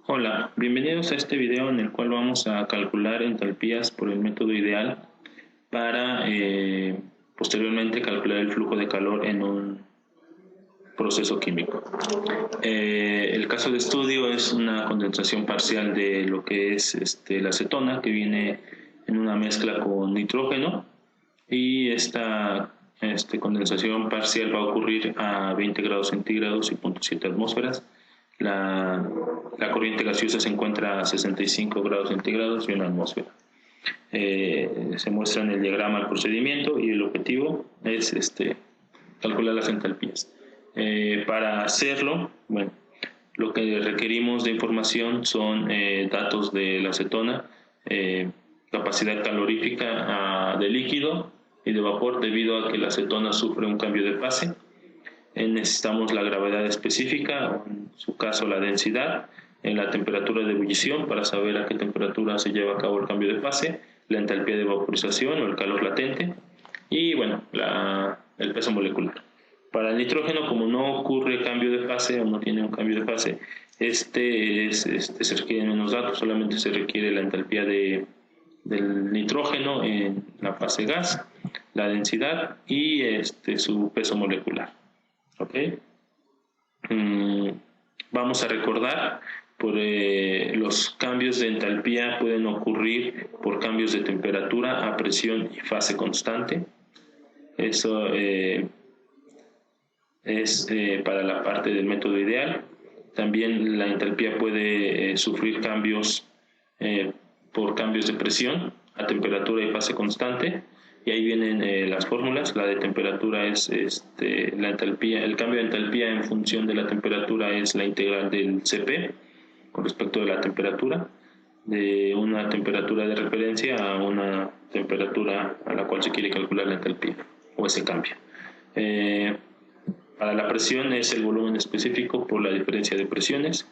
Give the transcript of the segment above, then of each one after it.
Hola, bienvenidos a este video en el cual vamos a calcular entalpías por el método ideal para posteriormente calcular el flujo de calor en un proceso químico. El caso de estudio es una condensación parcial de lo que es la acetona, que viene en una mezcla con nitrógeno, y esta condensación parcial va a ocurrir a 20 grados centígrados y 0.7 atmósferas. La corriente gaseosa se encuentra a 65 grados centígrados y 1 atmósfera. Se muestra en el diagrama el procedimiento y el objetivo es calcular las entalpías. Para hacerlo, bueno, lo que requerimos de información son datos de la acetona, capacidad calorífica de líquido y de vapor debido a que la acetona sufre un cambio de fase. Necesitamos la gravedad específica, en su caso la densidad, en la temperatura de ebullición para saber a qué temperatura se lleva a cabo el cambio de fase, la entalpía de vaporización o el calor latente y bueno, el peso molecular. Para el nitrógeno, como no ocurre cambio de fase o no tiene un cambio de fase, se requieren menos datos, solamente se requiere la entalpía del nitrógeno en la fase gas, la densidad y su peso molecular. ¿Okay? Vamos a recordar, los cambios de entalpía pueden ocurrir por cambios de temperatura a presión y fase constante. Eso es para la parte del método ideal. También la entalpía puede sufrir cambios por cambios de presión a temperatura y fase constante. Y ahí vienen las fórmulas. La de temperatura es la entalpía, el cambio de entalpía en función de la temperatura es la integral del Cp con respecto de la temperatura, de una temperatura de referencia a una temperatura a la cual se quiere calcular la entalpía o ese cambio. Para la presión es el volumen específico por la diferencia de presiones,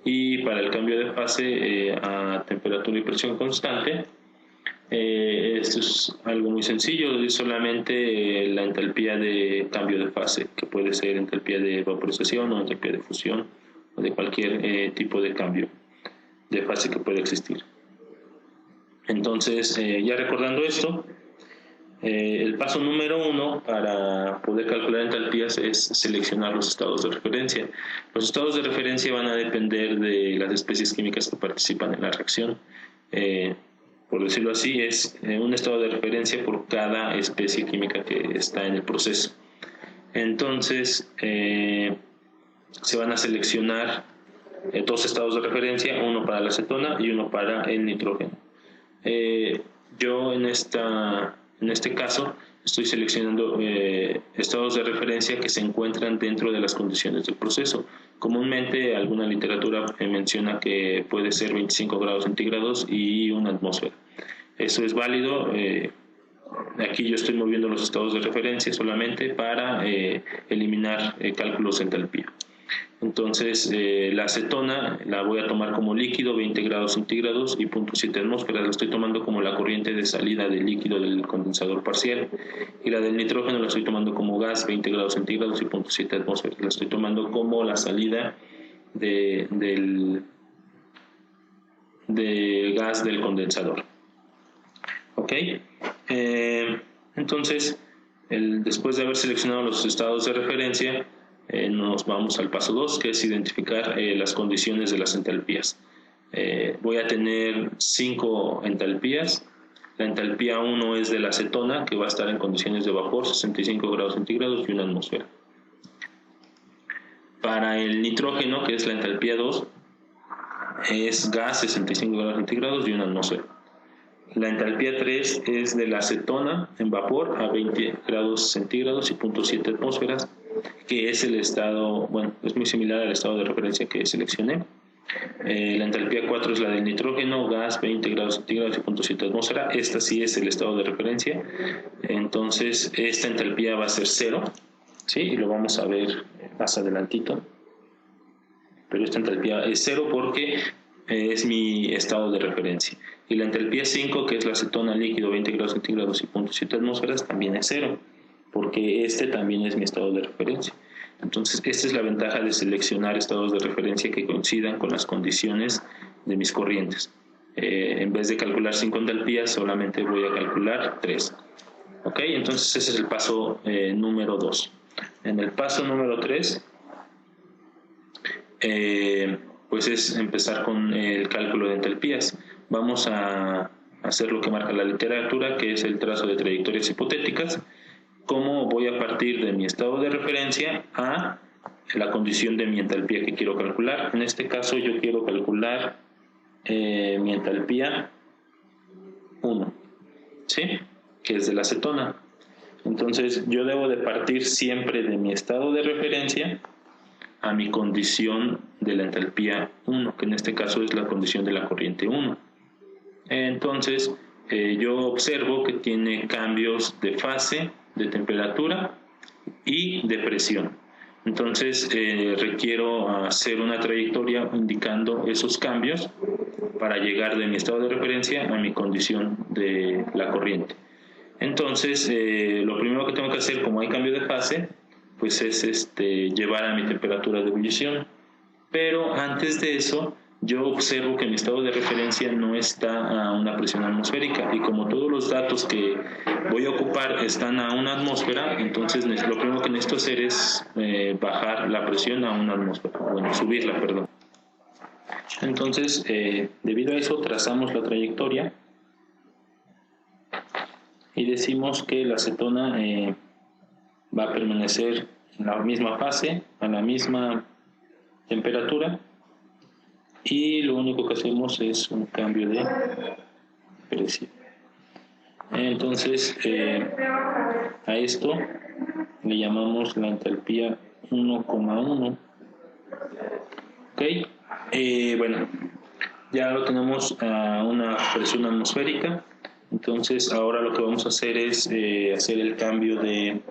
y para el cambio de fase a temperatura y presión constante, esto es algo muy sencillo, es solamente la entalpía de cambio de fase, que puede ser entalpía de vaporización o entalpía de fusión o de cualquier tipo de cambio de fase que pueda existir. Entonces, ya recordando esto, el paso número 1 para poder calcular entalpías es seleccionar los estados de referencia. Los estados de referencia van a depender de las especies químicas que participan en la reacción. Por decirlo así, es un estado de referencia por cada especie química que está en el proceso. Entonces, se van a seleccionar dos estados de referencia, uno para la acetona y uno para el nitrógeno. Yo en este caso estoy seleccionando estados de referencia que se encuentran dentro de las condiciones del proceso. Comúnmente alguna literatura menciona que puede ser 25 grados centígrados y una atmósfera. Eso es válido. Aquí yo estoy moviendo los estados de referencia solamente para eliminar cálculos de entalpía. Entonces, la acetona la voy a tomar como líquido, 20 grados centígrados y 0.7 atmósferas. La estoy tomando como la corriente de salida del líquido del condensador parcial. Y la del nitrógeno la estoy tomando como gas, 20 grados centígrados y 0.7 atmósferas. La estoy tomando como la salida del gas del condensador. ¿Ok? Entonces, después de haber seleccionado los estados de referencia, nos vamos al paso 2, que es identificar las condiciones de las entalpías. Voy a tener 5 entalpías. La entalpía 1 es de la acetona, que va a estar en condiciones de vapor, 65 grados centígrados y 1 atmósfera. Para el nitrógeno, que es la entalpía 2, es gas, 65 grados centígrados y 1 atmósfera. La entalpía 3 es de la acetona en vapor a 20 grados centígrados y 0.7 atmósferas, que es el estado, bueno, es muy similar al estado de referencia que seleccioné. La entalpía 4 es la del nitrógeno, gas, 20 grados centígrados y 0.7 atmósfera. Esta sí es el estado de referencia. Entonces, esta entalpía va a ser 0, ¿sí? Y lo vamos a ver más adelantito. Pero esta entalpía es 0 porque es mi estado de referencia. Y la entalpía 5, que es la acetona líquido, 20 grados centígrados y 0.7 atmósferas, también es 0, porque este también es mi estado de referencia. Entonces, esta es la ventaja de seleccionar estados de referencia que coincidan con las condiciones de mis corrientes. En vez de calcular 5 entalpías, solamente voy a calcular 3. ¿Ok? Entonces, ese es el paso número 2. En el paso número 3, pues es empezar con el cálculo de entalpías. Vamos a hacer lo que marca la literatura, que es el trazo de trayectorias hipotéticas. Cómo voy a partir de mi estado de referencia a la condición de mi entalpía que quiero calcular. En este caso yo quiero calcular mi entalpía 1, ¿sí? Que es de la acetona. Entonces yo debo de partir siempre de mi estado de referencia a mi condición de la entalpía 1, que en este caso es la condición de la corriente 1. Entonces yo observo que tiene cambios de fase, de temperatura y de presión. Entonces requiero hacer una trayectoria indicando esos cambios para llegar de mi estado de referencia a mi condición de la corriente. Entonces lo primero que tengo que hacer, como hay cambio de fase, pues es llevar a mi temperatura de ebullición. Pero antes de eso, yo observo que mi estado de referencia no está a una presión atmosférica, y como todos los datos que voy a ocupar están a una atmósfera, entonces lo primero que necesito hacer es bajar la presión a una atmósfera, bueno, subirla, perdón. Entonces, debido a eso, trazamos la trayectoria y decimos que la acetona va a permanecer en la misma fase, a la misma temperatura, y lo único que hacemos es un cambio de presión. Entonces a esto le llamamos la entalpía 1,1. Ok, bueno, ya lo tenemos a una presión atmosférica. Entonces ahora lo que vamos a hacer es hacer el cambio de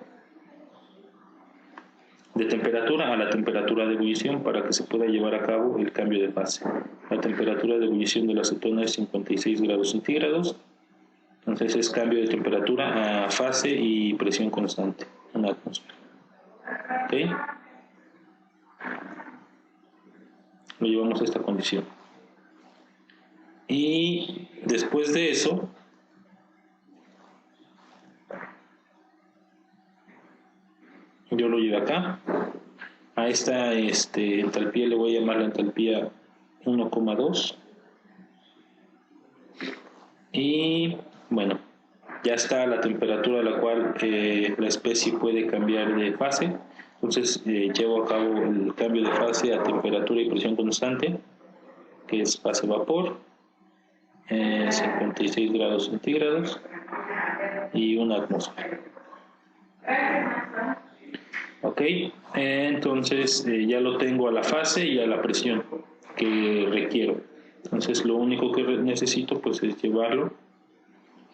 temperatura a la temperatura de ebullición para que se pueda llevar a cabo el cambio de fase. La temperatura de ebullición de la acetona es 56 grados centígrados. Entonces es cambio de temperatura a fase y presión constante, una atmósfera. ¿Okay? Lo llevamos a esta condición. Y después de eso, yo lo llevo acá. A esta entalpía le voy a llamar la entalpía 1,2. Y bueno, ya está la temperatura a la cual la especie puede cambiar de fase. Entonces llevo a cabo el cambio de fase a temperatura y presión constante, que es fase vapor, 56 grados centígrados y una atmósfera. Ok, entonces ya lo tengo a la fase y a la presión que requiero. Entonces lo único que necesito pues es llevarlo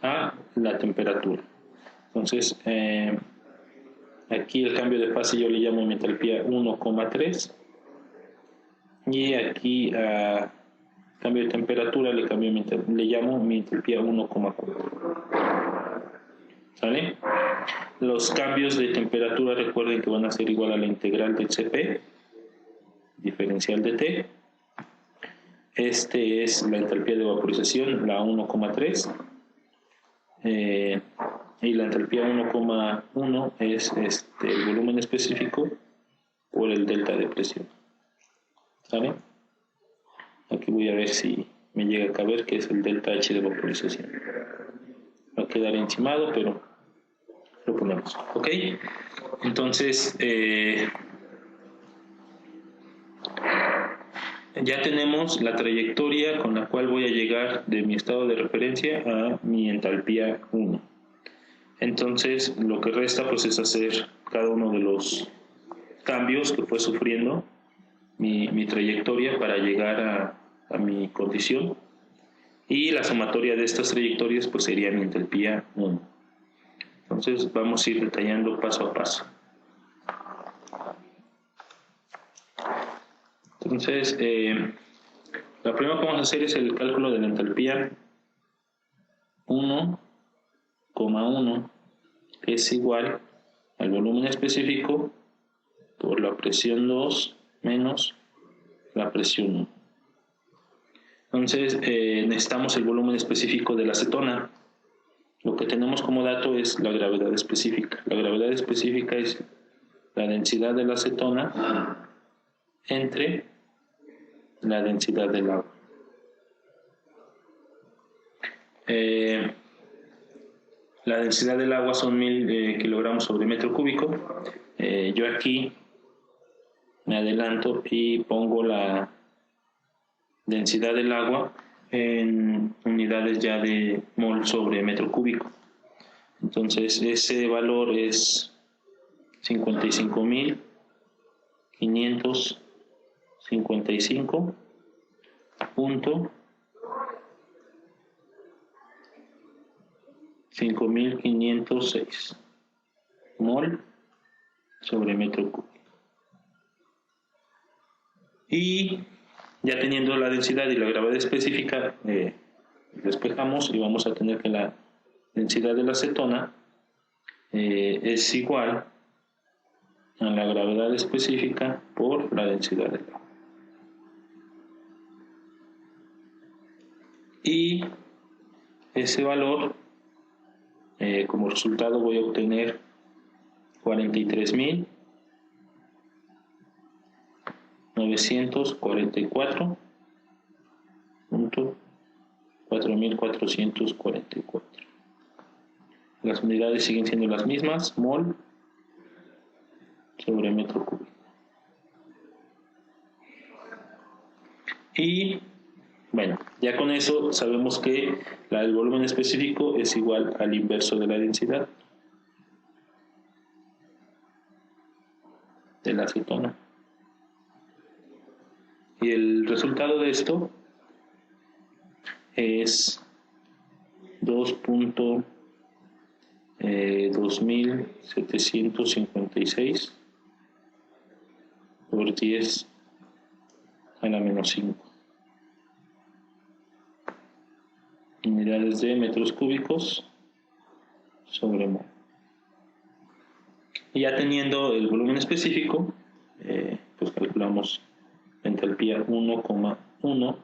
a la temperatura. Entonces aquí el cambio de fase yo le llamo mi entalpía 1,3, y aquí a cambio de temperatura le llamo mi entalpía 1,4. ¿Sale? Los cambios de temperatura, recuerden que van a ser igual a la integral del Cp diferencial de T. Este es la entalpía de vaporización, la 1,3. Y la entalpía 1,1 es el volumen específico por el delta de presión. ¿Sale? Aquí voy a ver si me llega a caber, que es el delta H de vaporización. Va a quedar encimado, pero lo ponemos. ¿Ok? Entonces, ya tenemos la trayectoria con la cual voy a llegar de mi estado de referencia a mi entalpía 1. Entonces lo que resta pues es hacer cada uno de los cambios que fue sufriendo mi trayectoria para llegar a mi condición, y la sumatoria de estas trayectorias pues sería mi entalpía 1. Entonces vamos a ir detallando paso a paso. Entonces, lo primero que vamos a hacer es el cálculo de la entalpía 1,1, que es igual al volumen específico por la presión 2 menos la presión 1. Entonces necesitamos el volumen específico de la acetona. Lo que tenemos como dato es la gravedad específica. La gravedad específica es la densidad de la acetona entre la densidad del agua. La densidad del agua son 1000 kilogramos sobre metro cúbico. Yo aquí me adelanto y pongo la densidad del agua en unidades ya de mol sobre metro cúbico. Entonces ese valor es 55.506 mol sobre metro cúbico. Y ya teniendo la densidad y la gravedad específica, despejamos y vamos a tener que la densidad de la acetona es igual a la gravedad específica por la densidad del agua. Y ese valor, como resultado, voy a obtener 43.944.4.444. Las unidades siguen siendo las mismas, mol sobre metro cúbico. Y bueno, ya con eso sabemos que el volumen específico es igual al inverso de la densidad de la acetona. Y el resultado de esto es 2.2756 por 10 a la menos 5 unidades de metros cúbicos sobre mol. Y ya teniendo el volumen específico, pues calculamos entalpía 1,1,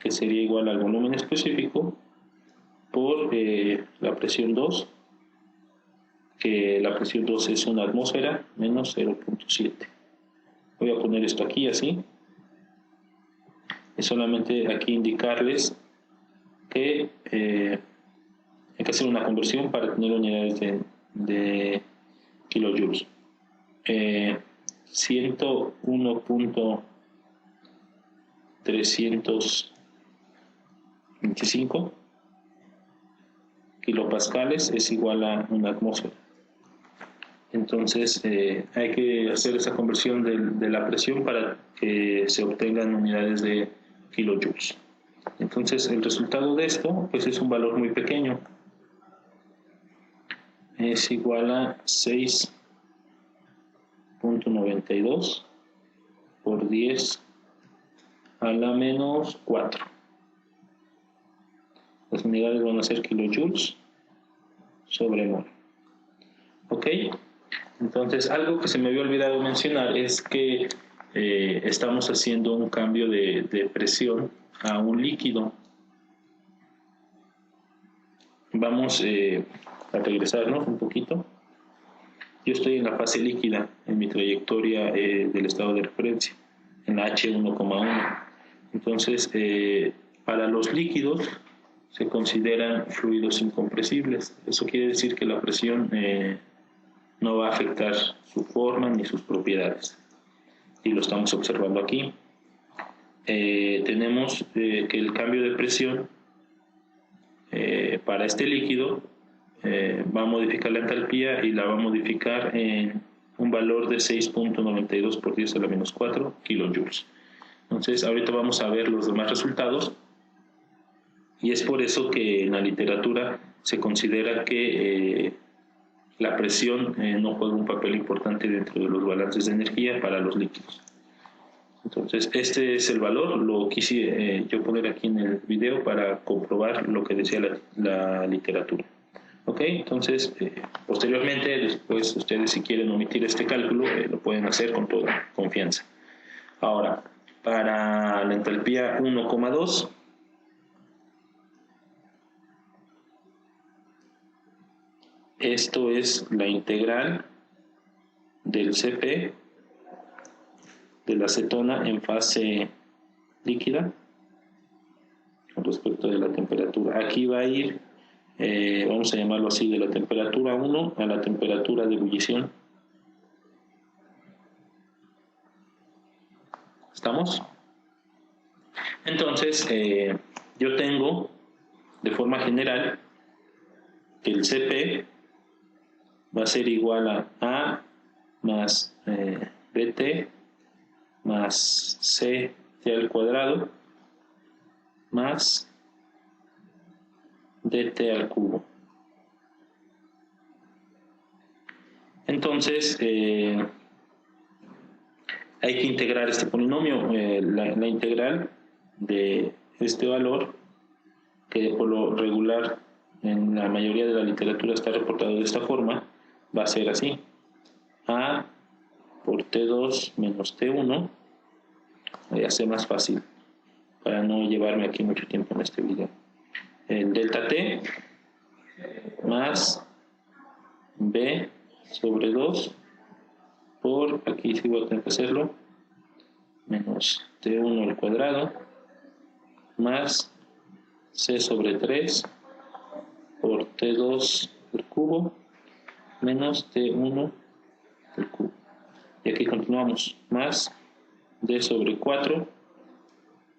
que sería igual al volumen específico por la presión 2, que la presión 2 es una atmósfera, menos 0.7. Voy a poner esto aquí así. Es solamente aquí indicarles que hay que hacer una conversión para tener unidades de kilojoules. 101.325 kilopascales es igual a una atmósfera. Entonces hay que hacer esa conversión de la presión para que se obtengan unidades de kilojoules. Entonces el resultado de esto pues es un valor muy pequeño, es igual a 6.92 por 10 a la menos 4. Las unidades van a ser kilojoules sobre mol. Ok, entonces algo que se me había olvidado mencionar es que estamos haciendo un cambio de presión a un líquido. Vamos a regresarnos un poquito. Yo estoy en la fase líquida en mi trayectoria del estado de referencia, en la H1,1. Entonces, para los líquidos se consideran fluidos incompresibles. Eso quiere decir que la presión no va a afectar su forma ni sus propiedades. Y lo estamos observando aquí. Tenemos que el cambio de presión para este líquido va a modificar la entalpía y la va a modificar en un valor de 6.92 por 10 a la menos 4 kilojoules. Entonces ahorita vamos a ver los demás resultados, y es por eso que en la literatura se considera que la presión no juega un papel importante dentro de los balances de energía para los líquidos. Entonces este es el valor, lo quise yo poner aquí en el video para comprobar lo que decía la literatura. Ok, Ok, entonces posteriormente, después ustedes si quieren omitir este cálculo, lo pueden hacer con toda confianza. Ahora, para la entalpía 1,2, esto es la integral del Cp de la acetona en fase líquida con respecto de la temperatura. Aquí va a ir, vamos a llamarlo así, de la temperatura 1 a la temperatura de ebullición. ¿Estamos? Entonces, yo tengo de forma general que el Cp va a ser igual a A más Bt más Ct al cuadrado más Dt al cubo. Entonces, hay que integrar este polinomio, la integral de este valor, que por lo regular en la mayoría de la literatura está reportado de esta forma, va a ser así: A por T2 menos T1, voy a hacer más fácil para no llevarme aquí mucho tiempo en este video, el delta T más B sobre 2 por, aquí sí voy a tener que hacerlo, menos T1 al cuadrado más C sobre 3 por T2 al cubo menos T1 al cubo. Y aquí continuamos, más D sobre 4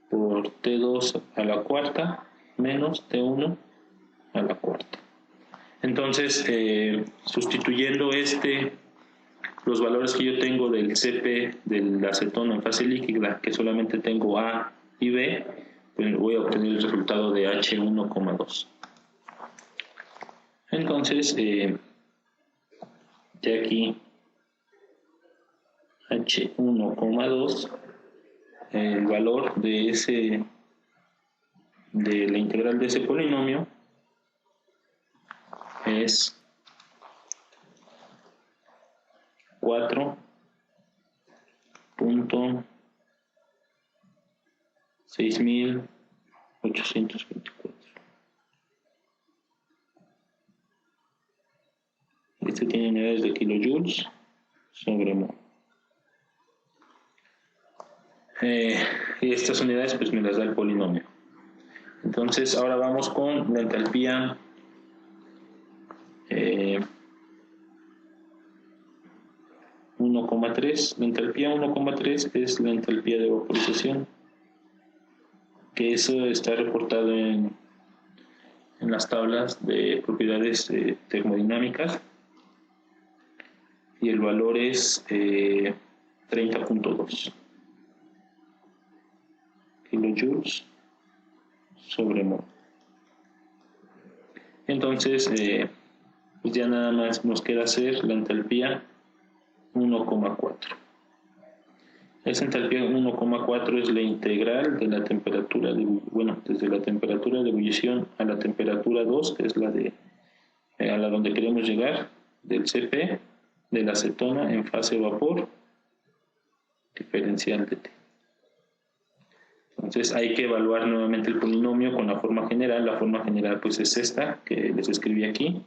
por T2 a la cuarta menos T1 a la cuarta. Entonces, sustituyendo los valores que yo tengo del Cp de la acetona en fase líquida, que solamente tengo A y B, pues voy a obtener el resultado de H1,2. Entonces, ya aquí H1,2, el valor de la integral de ese polinomio es 4.6824. Este tiene unidades de kilojoules sobre mol. Y estas unidades pues me las da el polinomio. Entonces ahora vamos con la entalpía 1,3. La entalpía 1,3 es la entalpía de vaporización, que eso está reportado en las tablas de propiedades termodinámicas, y el valor es 30.2 kilojoules sobre mol. Entonces, pues ya nada más nos queda hacer la entalpía 1,4. Esa entalpía 1,4 es la integral de la temperatura desde la temperatura de ebullición a la temperatura 2, que es la de a la donde queremos llegar, del Cp de la acetona en fase vapor diferencial de T. Entonces hay que evaluar nuevamente el polinomio con la forma general. La forma general pues es esta que les escribí aquí.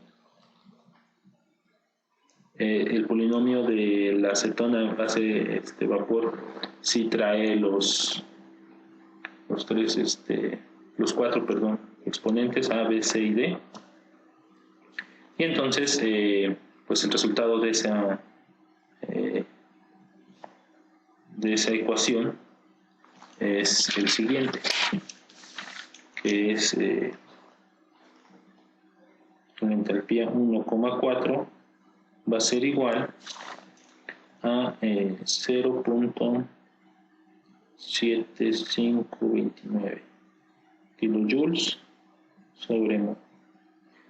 El polinomio de la acetona en fase vapor sí trae los cuatro exponentes A, B, C y D. Y entonces pues el resultado de esa ecuación es el siguiente, que es la entalpía 1,4 va a ser igual a 0.7529 kilojoules sobre mol.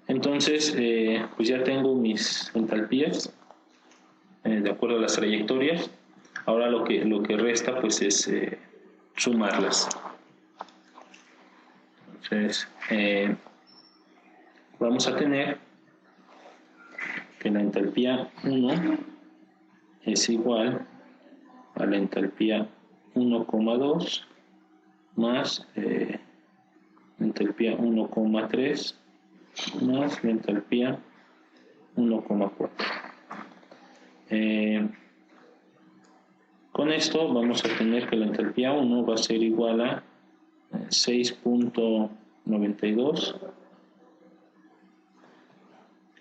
Entonces, pues ya tengo mis entalpías de acuerdo a las trayectorias. Ahora lo que resta pues es sumarlas. Entonces, vamos a tener que la entalpía 1 es igual a la entalpía 1,2 más la entalpía 1,3 más la entalpía 1,4. Con esto vamos a tener que la entalpía 1 va a ser igual a 6.92.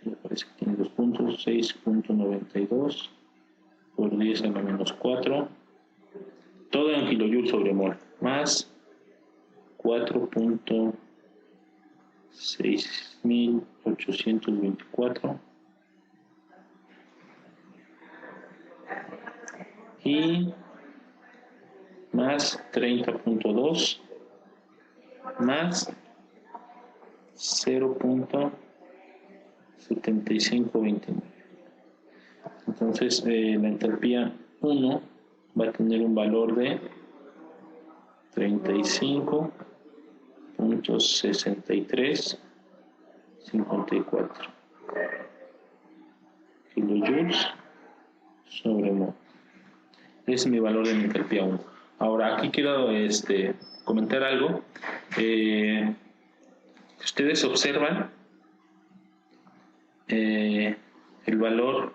Me parece que tiene 2 puntos. 6.92 por 10 a la menos 4. Todo en kilojoules sobre mol. Más 4.6824. Y más 30.2 más 0.7529. Entonces la entalpía 1 va a tener un valor de 35.6354 kilojoules sobre mol. Es mi valor de mi entalpía 1. Ahora aquí quiero comentar algo. Ustedes observan el valor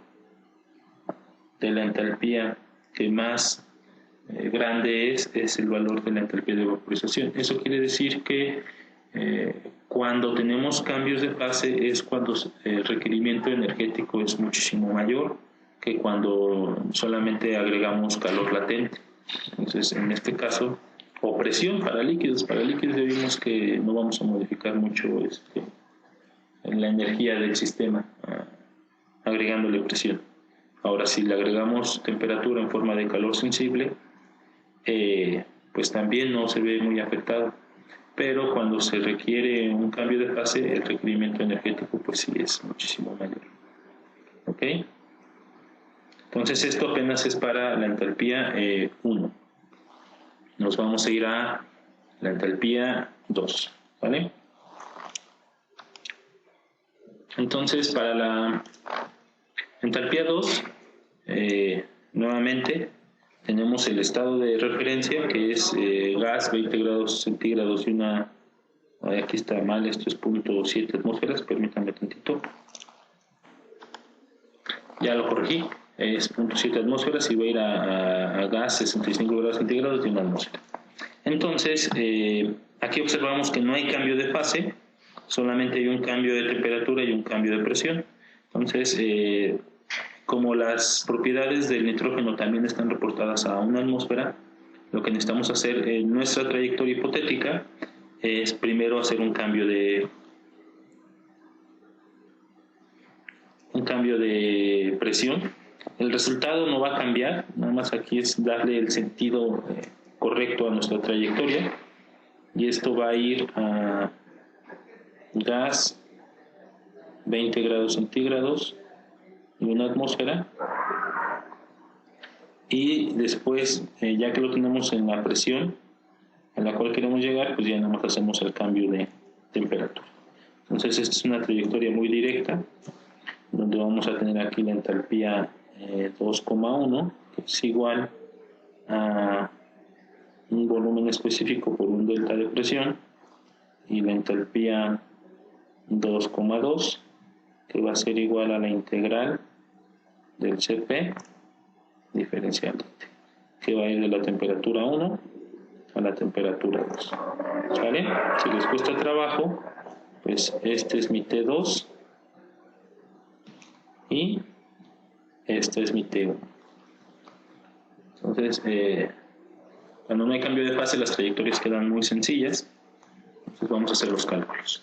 de la entalpía que más grande es el valor de la entalpía de vaporización. Eso quiere decir que cuando tenemos cambios de fase es cuando el requerimiento energético es muchísimo mayor que cuando solamente agregamos calor latente. Entonces, en este caso, o presión para líquidos ya vimos que no vamos a modificar mucho la energía del sistema agregándole presión. Ahora, si le agregamos temperatura en forma de calor sensible, pues también no se ve muy afectado. Pero cuando se requiere un cambio de fase, el requerimiento energético pues sí es muchísimo mayor. ¿Ok? Entonces esto apenas es para la entalpía 1. Nos vamos a ir a la entalpía 2, ¿vale? Entonces para la entalpía 2, nuevamente tenemos el estado de referencia que es gas 20 grados centígrados y una, aquí está mal, esto es 0.7 atmósferas, permítanme tantito. Ya lo corregí, es 0.7 atmósferas y va a ir a gas 65 grados centígrados de una atmósfera. Entonces, aquí observamos que no hay cambio de fase, solamente hay un cambio de temperatura y un cambio de presión. Entonces, como las propiedades del nitrógeno también están reportadas a una atmósfera, lo que necesitamos hacer en nuestra trayectoria hipotética es primero hacer un cambio de presión. El resultado no va a cambiar, nada más aquí es darle el sentido correcto a nuestra trayectoria, y esto va a ir a gas 20 grados centígrados y una atmósfera, y después ya que lo tenemos en la presión a la cual queremos llegar, pues ya nada más hacemos el cambio de temperatura. Entonces esta es una trayectoria muy directa, donde vamos a tener aquí la entalpía 2,1, que es igual a un volumen específico por un delta de presión, y la entalpía 2,2, que va a ser igual a la integral del Cp diferencialmente, que va a ir de la temperatura 1 a la temperatura 2. ¿Vale? Si les cuesta trabajo, pues este es mi T2 y este es mi T1. Entonces, cuando no hay cambio de fase, las trayectorias quedan muy sencillas. Entonces vamos a hacer los cálculos.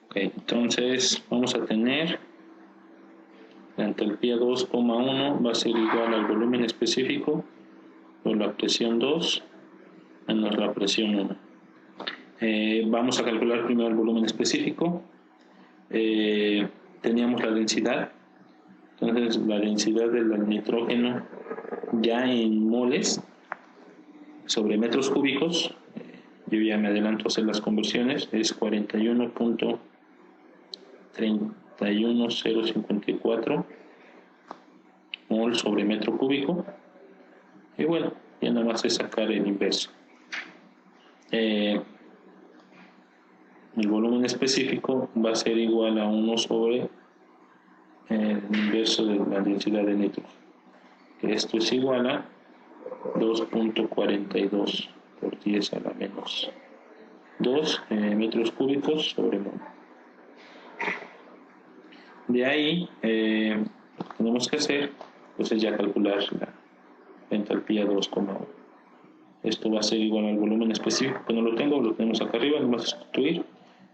Okay, entonces vamos a tener la entalpía 2,1 va a ser igual al volumen específico por la presión 2 menos la presión 1. Vamos a calcular primero el volumen específico. Teníamos la densidad, entonces la densidad del nitrógeno ya en moles sobre metros cúbicos, yo ya me adelanto a hacer las conversiones, es 41.30 31,054 mol sobre metro cúbico. Y bueno, ya nada más es sacar el inverso. El volumen específico va a ser igual a 1 sobre el inverso de la densidad de nitrógeno. Esto es igual a 2.42 por 10 a la menos 2 metros cúbicos sobre mol. De ahí, lo que tenemos que hacer pues es ya calcular la entalpía 2,1. Esto va a ser igual al volumen específico, que no lo tenemos acá arriba, lo vamos a sustituir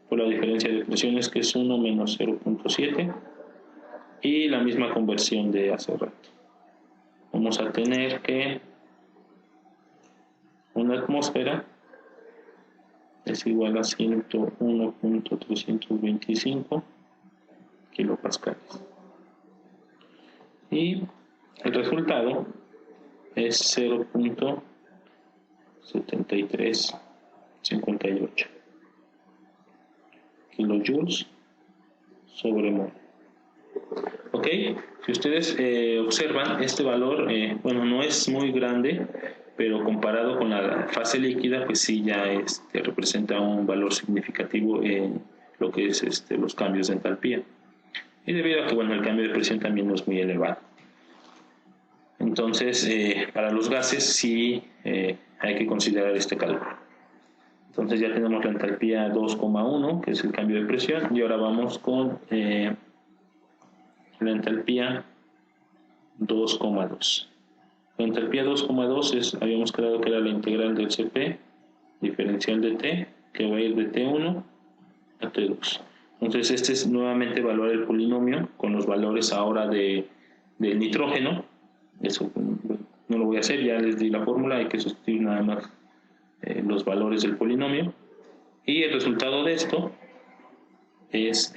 por la diferencia de presiones, que es 1 menos 0.7, y la misma conversión de hace rato. Vamos a tener que una atmósfera es igual a 101.325 kilopascales. Y el resultado es 0.7358 kilojoules sobre mol. Ok, si ustedes observan, este valor, bueno, no es muy grande, pero comparado con la fase líquida, pues sí ya representa un valor significativo en lo que es los cambios de entalpía. Y debido a que, bueno, el cambio de presión también no es muy elevado. Entonces, para los gases sí hay que considerar este cálculo. Entonces ya tenemos la entalpía 2,1, que es el cambio de presión, y ahora vamos con la entalpía 2,2. La entalpía 2,2 habíamos creado que era la integral del Cp diferencial de T, que va a ir de T1 a T2. Entonces este es nuevamente evaluar el polinomio con los valores ahora del nitrógeno. Eso no lo voy a hacer, ya les di la fórmula, hay que sustituir nada más los valores del polinomio. Y el resultado de esto es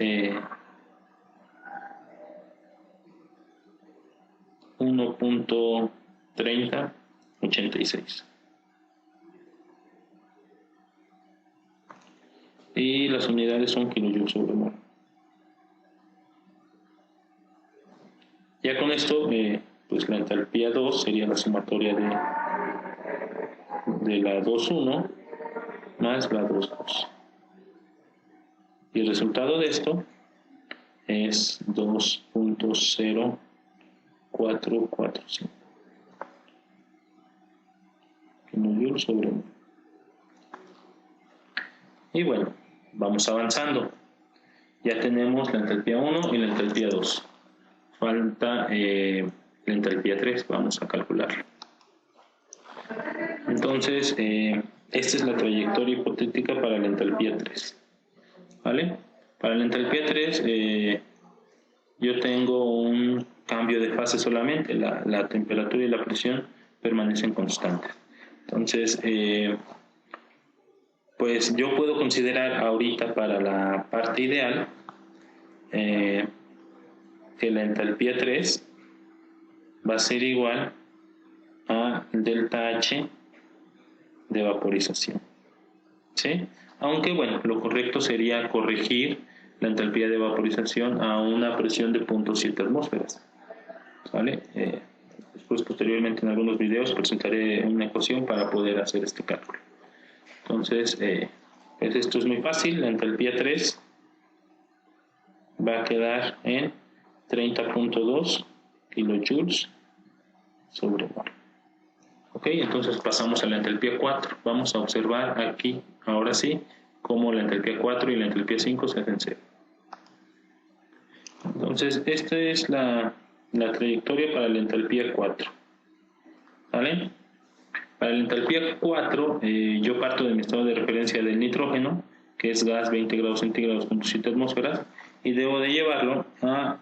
1.3086. Y las unidades son kilojoules sobre mol. Ya con esto, pues la entalpía 2 sería la sumatoria de la 2,1 más la 2,2. Y el resultado de esto es 2.0445 kilojoules sobre mol. Y bueno, vamos avanzando. Ya tenemos la entalpía 1 y la entalpía 2. Falta la entalpía 3, vamos a calcularla. Entonces, esta es la trayectoria hipotética para la entalpía 3. ¿Vale? Para la entalpía 3, yo tengo un cambio de fase solamente, la temperatura y la presión permanecen constantes. Entonces, pues yo puedo considerar ahorita para la parte ideal que la entalpía 3 va a ser igual a delta H de vaporización, ¿sí? Aunque bueno, lo correcto sería corregir la entalpía de vaporización a una presión de 0.7 atmósferas, ¿vale? Después, posteriormente, en algunos videos presentaré una ecuación para poder hacer este cálculo. Entonces, pues esto es muy fácil. La entalpía 3 va a quedar en 30.2 kilojoules sobre mol. Ok, entonces pasamos a la entalpía 4. Vamos a observar aquí, ahora sí, cómo la entalpía 4 y la entalpía 5 se hacen cero. Entonces, esta es la trayectoria para la entalpía 4. ¿Vale? Para la entalpía 4, yo parto de mi estado de referencia del nitrógeno, que es gas 20 grados centígrados, 0.7 atmósferas, y debo de llevarlo a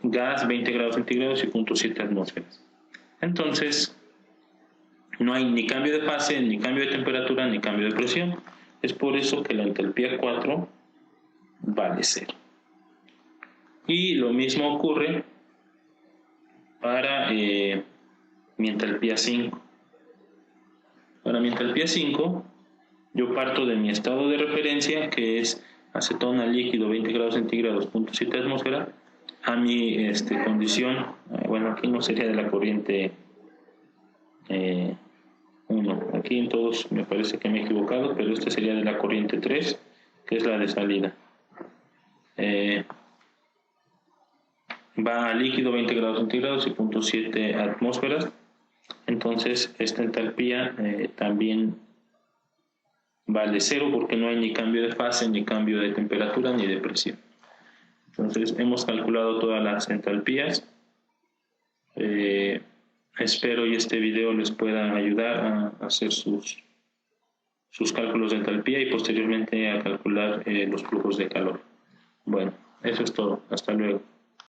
gas 20 grados centígrados y 0.7 atmósferas. Entonces, no hay ni cambio de fase, ni cambio de temperatura, ni cambio de presión. Es por eso que la entalpía 4 vale 0. Y lo mismo ocurre para mi entalpía 5. Para mi entalpía 5, yo parto de mi estado de referencia, que es acetona líquido 20 grados centígrados, 0.7 atmósfera, a mi condición, bueno, aquí no sería de la corriente 1, aquí en todos me parece que me he equivocado, pero este sería de la corriente 3, que es la de salida. Va a líquido 20 grados centígrados y 0.7 atmósferas, entonces esta entalpía también vale 0 porque no hay ni cambio de fase, ni cambio de temperatura, ni de presión. Entonces hemos calculado todas las entalpías. Espero y este video les pueda ayudar a hacer sus cálculos de entalpía y posteriormente a calcular los flujos de calor. Bueno, eso es todo. Hasta luego.